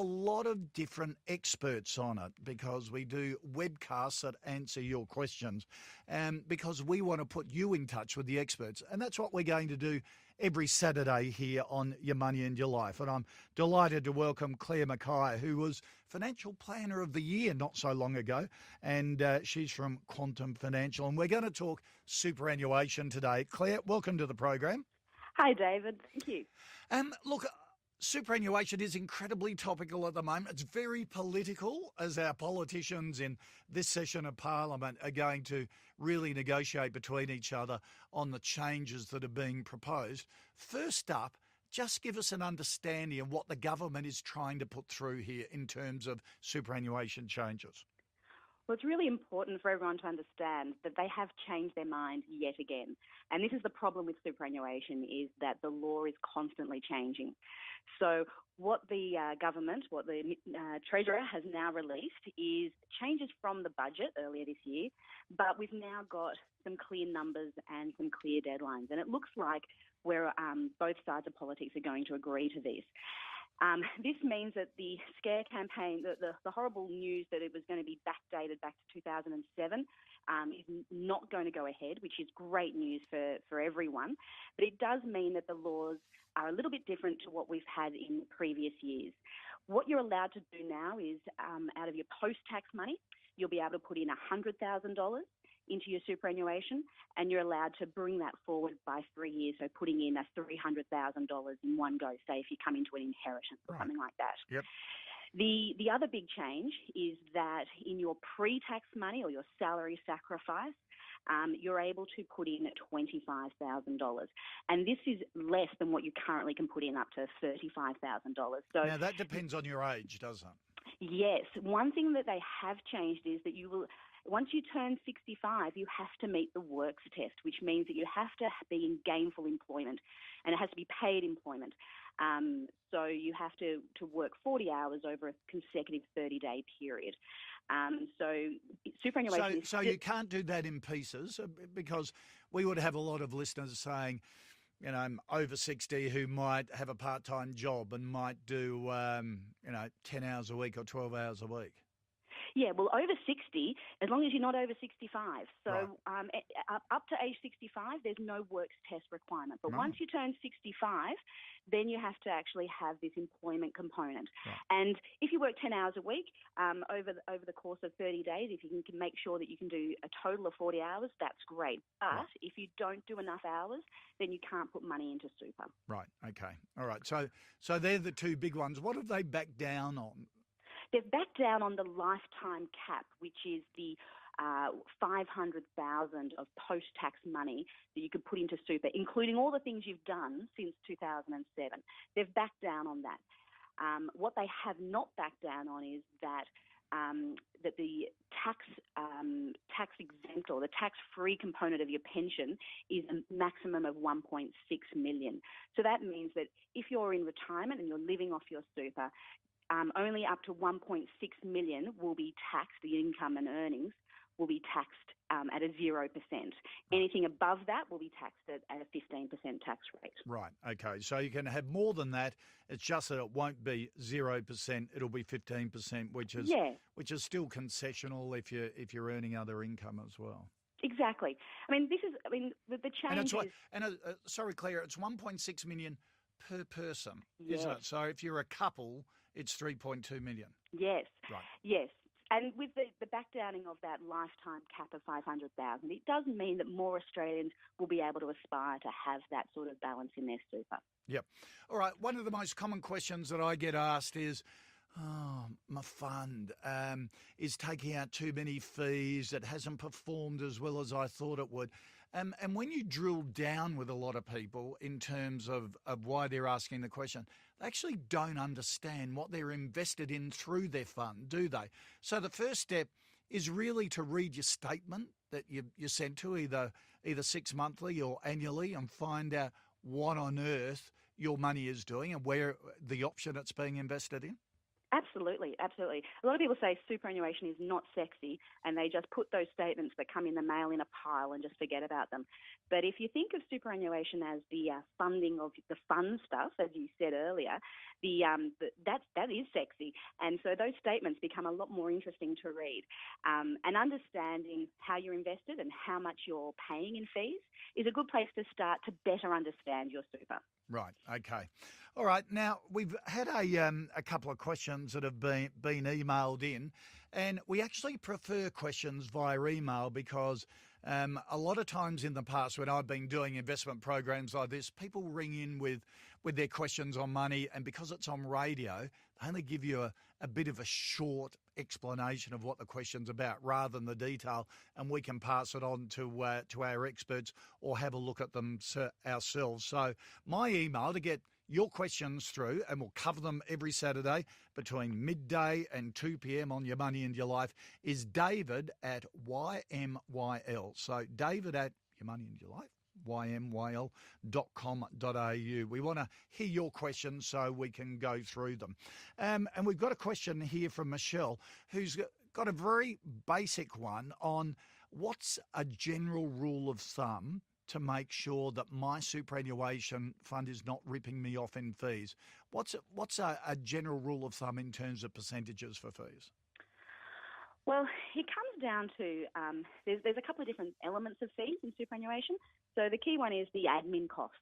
a lot of different experts on it because we do webcasts that answer your questions and because we want to put you in touch with the experts. And that's what we're going to do every Saturday here on Your Money and Your Life. And I'm delighted to welcome Claire Mackay, who was Financial Planner of the Year not so long ago. And she's from Quantum Financial. And we're going to talk superannuation today. Claire, welcome to the program. Hi, David. Thank you. Look, superannuation is incredibly topical at the moment. It's very political as our politicians in this session of Parliament are going to really negotiate between each other on the changes that are being proposed. First up, just give us an understanding of what the government is trying to put through here in terms of superannuation changes. Well, it's really important for everyone to understand that they have changed their mind yet again. And this is the problem with superannuation, is that the law is constantly changing. So what the government, what the Treasurer has now released is changes from the budget earlier this year, but we've now got some clear numbers and some clear deadlines. And it looks like both sides of politics are going to agree to this. This means that the scare campaign, the horrible news that it was going to be backdated back to 2007 is not going to go ahead, which is great news for everyone. But it does mean that the laws are a little bit different to what we've had in previous years. What you're allowed to do now is, out of your post-tax money, you'll be able to put in $100,000 into your superannuation, and you're allowed to bring that forward by 3 years, so putting in $300,000 in one go, say if you come into an inheritance or something like that. Yep. The other big change is that in your pre-tax money or your salary sacrifice, you're able to put in $25,000. And this is less than what you currently can put in, up to $35,000. So now that depends on your age, doesn't it? Yes. One thing that they have changed is that once you turn 65, you have to meet the works test, which means that you have to be in gainful employment, and it has to be paid employment. So you have to work 40 hours over a consecutive 30-day period. So superannuation So you can't do that in pieces, because we would have a lot of listeners saying, you know, over 60 who might have a part-time job and might do, 10 hours a week or 12 hours a week. Yeah, well, over 60, as long as you're not over 65. So right. Up to age 65, there's no works test requirement. But No. once you turn 65, then you have to actually have this employment component. Right. And if you work 10 hours a week over the course of 30 days, if you can make sure that you can do a total of 40 hours, that's great. But right. if you don't do enough hours, then you can't put money into super. Right, okay. All right, so they're the two big ones. What have they backed down on? They've backed down on the lifetime cap, which is the $500,000 of post-tax money that you could put into super, including all the things you've done since 2007. They've backed down on that. What they have not backed down on is that the tax exempt or the tax-free component of your pension is a maximum of $1.6 million. So that means that if you're in retirement and you're living off your super, only up to $1.6 million will be taxed, the income and earnings will be taxed at a 0%. Anything above that will be taxed at a 15% tax rate. Right, okay. So you can have more than that. It's just that it won't be 0%, it'll be 15%, which is still concessional if you're earning other income as well. Exactly. The change sorry, Claire, it's 1.6 million per person, yes. Isn't it? So if you're a couple, it's 3.2 million. Yes. Right. Yes. And with the backdowning of that lifetime cap of 500,000, it does mean that more Australians will be able to aspire to have that sort of balance in their super. Yep. All right. One of the most common questions that I get asked is, my fund is taking out too many fees. It hasn't performed as well as I thought it would. And when you drill down with a lot of people in terms of why they're asking the question, they actually don't understand what they're invested in through their fund, do they? So the first step is really to read your statement that you sent to either 6 monthly or annually and find out what on earth your money is doing and where the option it's being invested in. Absolutely, absolutely. A lot of people say superannuation is not sexy and they just put those statements that come in the mail in a pile and just forget about them. But if you think of superannuation as the funding of the fun stuff, as you said earlier, that is sexy. And so those statements become a lot more interesting to read. And understanding how you're invested and how much you're paying in fees is a good place to start to better understand your super. Right. Okay. All right. Now we've had a couple of questions that have been emailed in, and we actually prefer questions via email because a lot of times in the past when I've been doing investment programs like this, people ring in with their questions on money, and because it's on radio, they only give you a bit of a short explanation of what the question's about rather than the detail, and we can pass it on to our experts or have a look at them ourselves. So my email to get your questions through, and we'll cover them every Saturday between midday and 2 p.m. on Your Money and Your Life, is David at YMYL. So David at Your Money and Your Life, ymyl.com.au. We want to hear your questions so we can go through them. And we've got a question here from Michelle, who's got a very basic one on what's a general rule of thumb to make sure that my superannuation fund is not ripping me off in fees. What's a general rule of thumb in terms of percentages for fees? Well, it comes down to there's a couple of different elements of fees in superannuation. So the key one is the admin costs,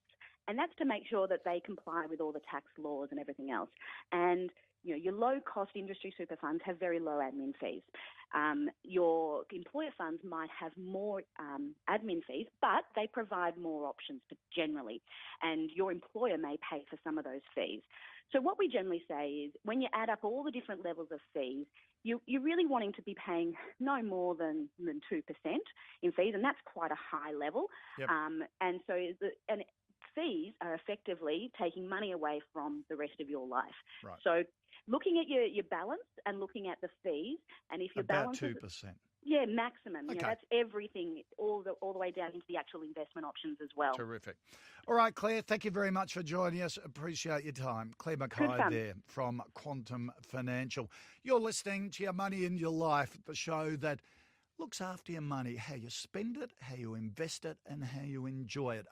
and that's to make sure that they comply with all the tax laws and everything else. And your low-cost industry super funds have very low admin fees. Your employer funds might have more admin fees, but they provide more options generally, and your employer may pay for some of those fees. So what we generally say is when you add up all the different levels of fees, you're really wanting to be paying no more than 2% in fees, and that's quite a high level. Yep. And so fees are effectively taking money away from the rest of your life. Right. So looking at your balance and looking at the fees, and if your about balance 2%. Yeah, maximum. Okay. That's everything, all the way down into the actual investment options as well. Terrific. All right, Claire, thank you very much for joining us. Appreciate your time. Claire Mackay there from Quantum Financial. You're listening to Your Money in Your Life, the show that looks after your money, how you spend it, how you invest it, and how you enjoy it.